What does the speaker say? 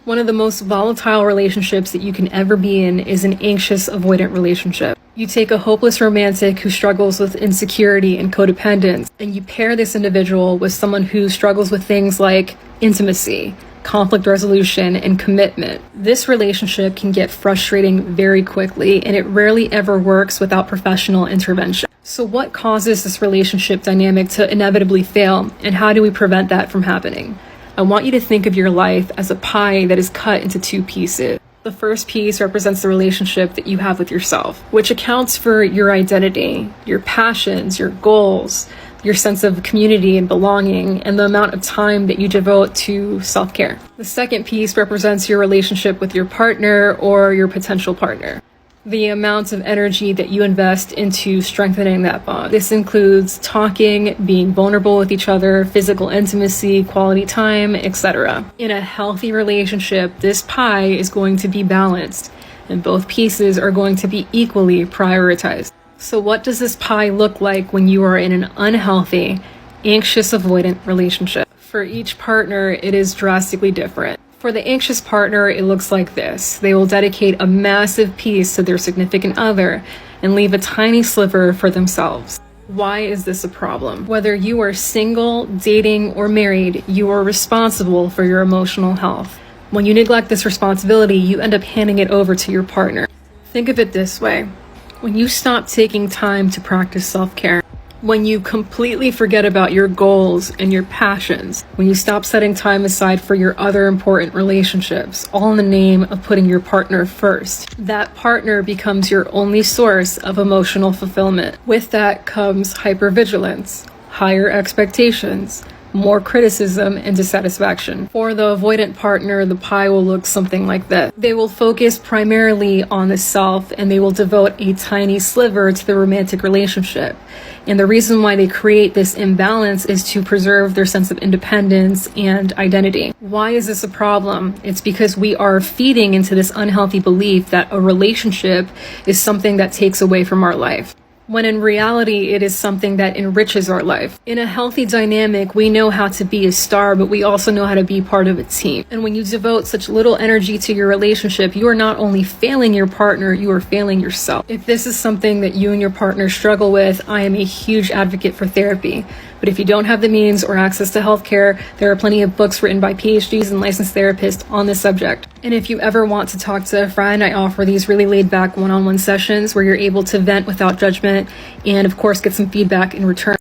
One of the most volatile relationships that you can ever be in is an anxious avoidant relationship. You take a hopeless romantic who struggles with insecurity and codependence, and you pair this individual with someone who struggles with things like intimacy, conflict resolution, and commitment. This relationship can get frustrating very quickly, and it rarely ever works without professional intervention. So what causes this relationship dynamic to inevitably fail, and how do we prevent that from happening? I want you to think of your life as a pie that is cut into two pieces. The first piece represents the relationship that you have with yourself, which accounts for your identity, your passions, your goals, your sense of community and belonging, and the amount of time that you devote to self-care. The second piece represents your relationship with your partner or your potential partner, the amount of energy that you invest into strengthening that bond. This includes talking, being vulnerable with each other, physical intimacy, quality time, etc. In a healthy relationship, this pie is going to be balanced, and both pieces are going to be equally prioritized. So what does this pie look like when you are in an unhealthy, anxious avoidant relationship? For each partner, it is drastically different. For the anxious partner, it looks like this. They will dedicate a massive piece to their significant other and leave a tiny sliver for themselves. Why is this a problem? Whether you are single, dating, or married, you are responsible for your emotional health. When you neglect this responsibility, you end up handing it over to your partner. Think of it this way. When you stop taking time to practice self-care, when you completely forget about your goals and your passions, when you stop setting time aside for your other important relationships, all in the name of putting your partner first, that partner becomes your only source of emotional fulfillment. With that comes hypervigilance, higher expectations, more criticism, and dissatisfaction. For the avoidant partner, the pie will look something like this. They will focus primarily on the self, and they will devote a tiny sliver to the romantic relationship. And the reason why they create this imbalance is to preserve their sense of independence and identity. Why is this a problem? It's because we are feeding into this unhealthy belief that a relationship is something that takes away from our life, when in reality, it is something that enriches our life. In a healthy dynamic, we know how to be a star, but we also know how to be part of a team. And when you devote such little energy to your relationship, you are not only failing your partner, you are failing yourself. If this is something that you and your partner struggle with, I am a huge advocate for therapy. But if you don't have the means or access to healthcare, there are plenty of books written by PhDs and licensed therapists on this subject. And if you ever want to talk to a friend, I offer these really laid-back one-on-one sessions where you're able to vent without judgment and, of course, get some feedback in return.